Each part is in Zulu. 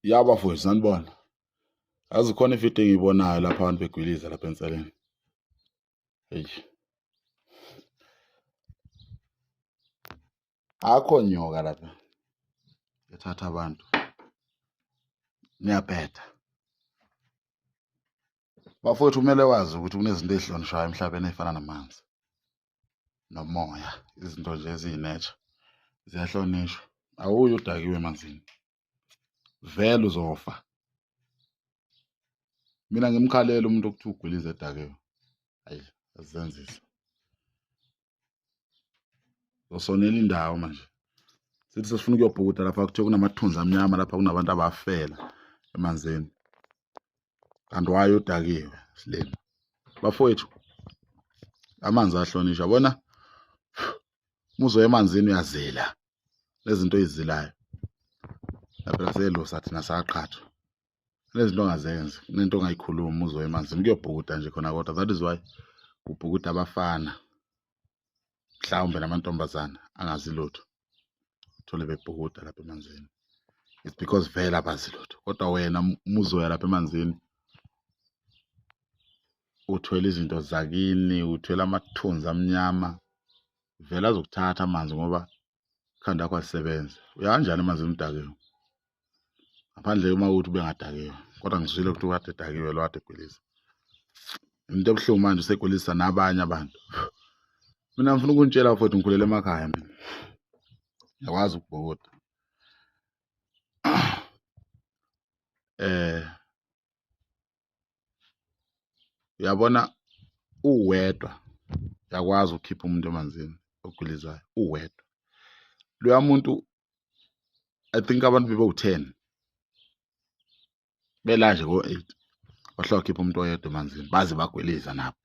Yaba mfowethu sanibona. Yazi khona ividiyo engiyibonayo lapha abantu begwiliza lapha enseleni. Hey. Akho nyoka lapha. Ethatha abantu. Niyabheda. Bafowethu kumele wazi ukuthi kunezinto ezihlonishwayo emhlabeni ezifana namanzi. Nomoya, izinto nje eziyinature. Ziyahlonishwa. Awuyi udakiwe emanzini. Vele uzofa. Mina ngimkhalela umuntu okuthi ugwiliza edakiwe. Hayi, azenzisa. Uzosonela indawo manje. Sithi sesifuna ukuyobhukuda lapha kuthiwa kunamathunzi amnyama lapha kunabantu abafela emanzini. Kanti wayo udakiwe silema. Bafowethu amanzi ahlonishwa bona muzo emanzini uyazila lezinto ezizilayo. Lapha selusa thina saqhathwa. Lezinto ongazenzi, kunento ongayikhuluma muzo emanzini kuyobhukuda nje khona kodwa that is why ubhukuda abafana. Mhlawumbe namantombazana angazi lutho. Uthole bebhukuda lapha emanzini. It's because vele abazi lutho. Kodwa wena muzo lapha emanzini uthwele izinto zakini, uthwele amathunzi amnyama. Vele azokuthatha amanzi ngoba ikhanda lakho alisebenza. Uya kanjani emanzini udakiwe? Ngaphandle uma uthi ubengadakiwe. Kodwa ngizwile ukuthi ukade edakiwe lo kade egwiliza. Into ebuhlungu manje usegwilisa nabanye abantu. Mina ngifuna ukuntshela mfowethu ngikhulela emakhaya mina. Ngiyakwazi ukubhukuda. Uyabona uwedwa uyakwazi ukukhipha umuntu emanzini ogwilizayo uwedwa. Loya muntu I think abantu bebu10 bela nje ngo8 bahloka khipha umuntu oyedwa emanzini baze bagwiliza nabo.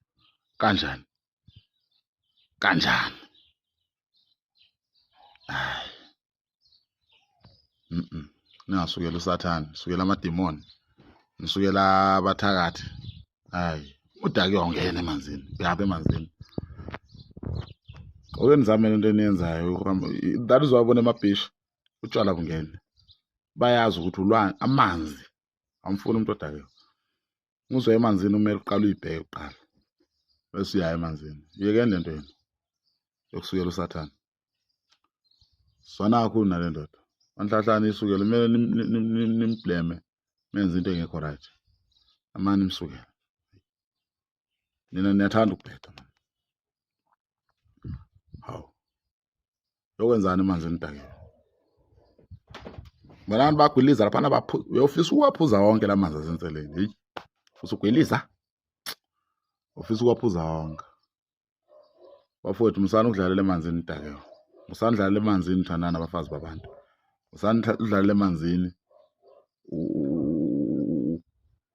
Kanjani? Kanjani? Hayi. Ningasukela usathane, sukela amademoni, nisukela abathakathi. Hayi, udakiwe ongena emanzini, uyapha emanzini. Okwenzamela into eniyenzayo that is why ubona emabhishi utshwala bungene. Bayazi ukuthi ulwana amanzi amfuna umuntu odakiwe. Muzo emanzini umele uqala uyibheke uqala. Bese uyaya emanzini. Yekeni lento yenu yokusukela usathane. Sona kakhulu nale ndoda. Anhlahlana isukela kumele nimbleme menze into engekho right. Amani imsukela. Nina niyathanda ukubheda man. Hawu. Yokwenzani emanzini udakiwe? Abantu bagwiliza lapha uyofisa uwaphuza wonke lamanzi asenseleni. Hey. Usugwiliza? Ufisa uwaphuza wonke. Bafowethu musana ukudlalela emanzini udakiwe. Musana udlalela emanzini thandana abafazi babantu. Musana udlalela emanzini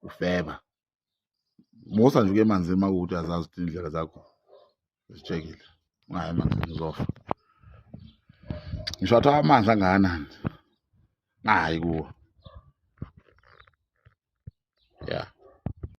ufeba. Musa nje emanzini makuthi azazi ukuthi indlela zakho zitshekile. Ungayi emanzini uzofa. Ngisho athawa amanzi angakanani. Hayi kuwo. Yeah.